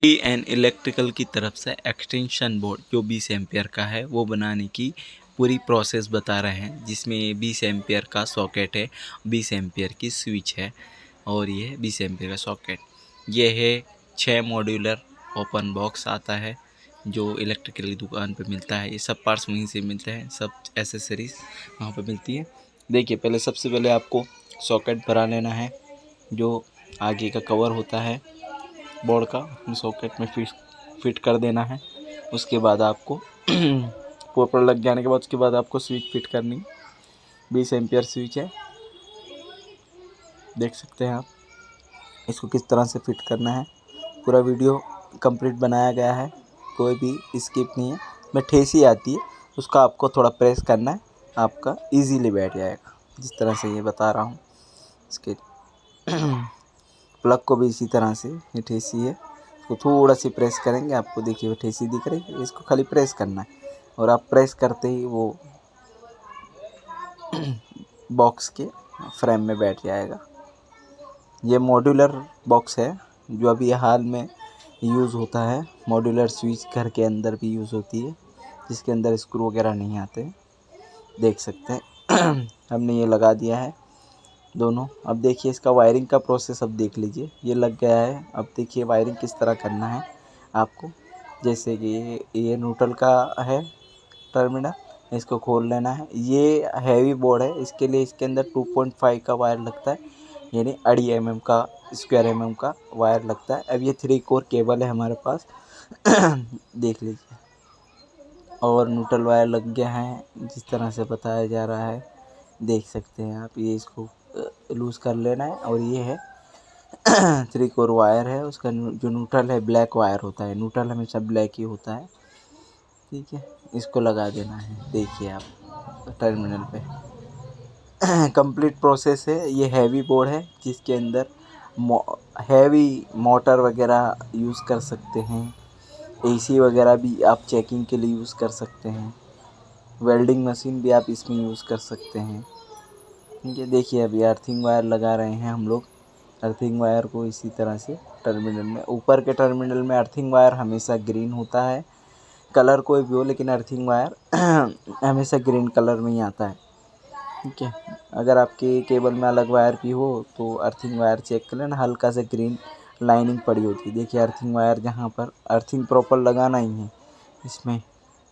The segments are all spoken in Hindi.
एन इलेक्ट्रिकल की तरफ से एक्सटेंशन बोर्ड जो 20 एम्पियर का है वो बनाने की पूरी प्रोसेस बता रहे हैं, जिसमें 20 एम्पियर का सॉकेट है, 20 एम्पियर की स्विच है और ये 20 एम्पियर का सॉकेट। ये है 6 मॉड्यूलर ओपन बॉक्स आता है जो इलेक्ट्रिकल की दुकान पे मिलता है। ये सब पार्ट्स वहीं से मिलते हैं, सब एसेसरीज वहाँ पे मिलती है। देखिए, पहले सबसे पहले आपको सॉकेट भरा लेना है, जो आगे का कवर होता है बोर्ड का, अपने सॉकेट में फिट कर देना है। उसके बाद आपको प्रॉपर लग जाने के बाद उसके बाद आपको स्विच फिट करनी। 20 एम्पियर स्विच है, देख सकते हैं आप। इसको किस तरह से फिट करना है पूरा वीडियो कंप्लीट बनाया गया है, कोई भी स्किप नहीं है। मैं ठेसी आती है उसका आपको थोड़ा प्रेस करना है, आपका इजीली बैठ जाएगा, जिस तरह से ये बता रहा हूँ। इसके प्लग को भी इसी तरह से, ये ठेसी है, इसको थोड़ा सी प्रेस करेंगे, आपको देखिए वो ठेसी दिख रही है, इसको खाली प्रेस करना है और आप प्रेस करते ही वो बॉक्स के फ्रेम में बैठ जाएगा। ये मॉड्यूलर बॉक्स है जो अभी हाल में यूज़ होता है। मॉड्यूलर स्विच घर के अंदर भी यूज़ होती है, जिसके अंदर स्क्रू वगैरह नहीं आते, देख सकते हैं। हमने ये लगा दिया है दोनों। अब देखिए इसका वायरिंग का प्रोसेस अब देख लीजिए, ये लग गया है। अब देखिए वायरिंग किस तरह करना है आपको। जैसे कि ये न्यूट्रल का है टर्मिनल, इसको खोल लेना है। ये हैवी बोर्ड है, इसके लिए इसके अंदर 2.5 का वायर लगता है, यानी 2.5 mm का, स्क्वायर mm का वायर लगता है। अब ये 3 कोर केबल है हमारे पास देख लीजिए, और न्यूट्रल वायर लग गया है जिस तरह से बताया जा रहा है, देख सकते हैं आप। ये इसको लूज़ कर लेना है। और ये है 3 कोर वायर है, उसका जो न्यूट्रल है ब्लैक वायर होता है, न्यूट्रल हमेशा ब्लैक ही होता है, ठीक है। इसको लगा देना है, देखिए आप टर्मिनल पे। कंप्लीट प्रोसेस है। ये हैवी बोर्ड है जिसके अंदर हैवी मोटर वगैरह यूज़ कर सकते हैं, एसी वगैरह भी आप चेकिंग के लिए यूज़ कर सकते हैं, वेल्डिंग मशीन भी आप इसमें यूज़ कर सकते हैं। ये देखिए अभी अर्थिंग वायर लगा रहे हैं हम लोग। अर्थिंग वायर को इसी तरह से टर्मिनल में, ऊपर के टर्मिनल में अर्थिंग वायर हमेशा ग्रीन होता है, कलर कोई भी हो, लेकिन अर्थिंग वायर हमेशा ग्रीन कलर में ही आता है, ठीक है। अगर आपके केबल में अलग वायर भी हो तो अर्थिंग वायर चेक कर लेना, हल्का से ग्रीन लाइनिंग पड़ी होती है। देखिए अर्थिंग वायर जहाँ पर अर्थिंग प्रॉपर लगाना ही है इसमें।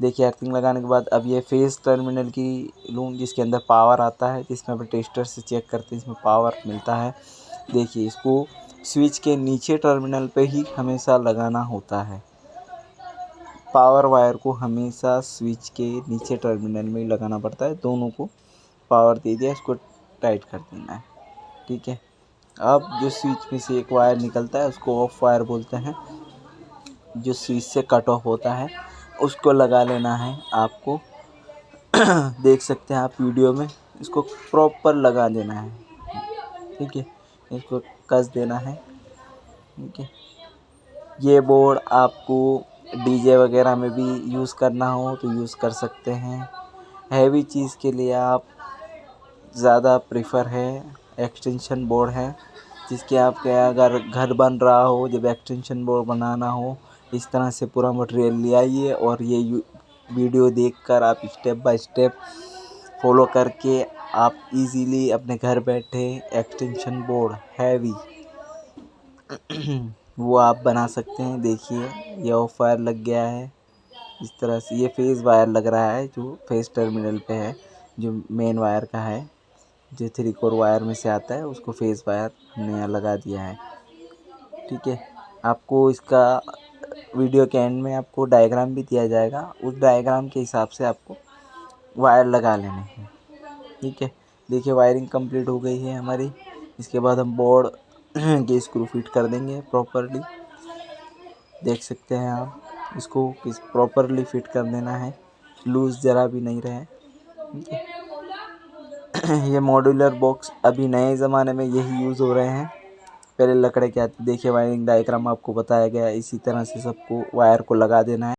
देखिए अर्थिंग लगाने के बाद अब ये फेस टर्मिनल की लूँ, जिसके अंदर पावर आता है, जिसमें अपन टेस्टर से चेक करते हैं, इसमें पावर मिलता है। देखिए इसको स्विच के नीचे टर्मिनल पे ही हमेशा लगाना होता है। पावर वायर को हमेशा स्विच के नीचे टर्मिनल में ही लगाना पड़ता है। दोनों को पावर दे दिया, इसको टाइट कर देना है, ठीक है। अब जो स्विच में से एक वायर निकलता है उसको ऑफ वायर बोलते हैं, जो स्विच से कट ऑफ होता है उसको लगा लेना है आपको। देख सकते हैं आप वीडियो में, इसको प्रॉपर लगा देना है, ठीक है। इसको कस देना है, ठीक है। ये बोर्ड आपको डीजे वगैरह में भी यूज़ करना हो तो यूज़ कर सकते हैं। हैवी चीज़ के लिए आप ज़्यादा प्रेफर है एक्सटेंशन बोर्ड है, जिसके आपके अगर घर बन रहा हो, जब एक्सटेंशन बोर्ड बनाना हो, इस तरह से पूरा मटेरियल ले आइए और ये वीडियो देखकर आप स्टेप बाय स्टेप फॉलो करके आप इजीली अपने घर बैठे एक्सटेंशन बोर्ड हैवी वो आप बना सकते हैं। देखिए ये ऑफ वायर लग गया है इस तरह से, ये फेस वायर लग रहा है जो फेस टर्मिनल पे है, जो मेन वायर का है, जो 3 कोर वायर में से आता है, उसको फेस वायर हमने यहाँ लगा दिया है, ठीक है। आपको इसका वीडियो के एंड में आपको डायग्राम भी दिया जाएगा, उस डायग्राम के हिसाब से आपको वायर लगा लेने हैं, ठीक है। देखिए वायरिंग कंप्लीट हो गई है हमारी। इसके बाद हम बोर्ड के स्क्रू फिट कर देंगे प्रॉपरली, देख सकते हैं आप। इसको किस प्रॉपरली फिट कर देना है, लूज़ ज़रा भी नहीं रहे, ठीक है। ये मॉड्यूलर बॉक्स अभी नए ज़माने में यही यूज़ हो रहे हैं, पहले लकड़े के आते। देखिए वायरिंग डायग्राम आपको बताया गया है, इसी तरह से सबको वायर को लगा देना है।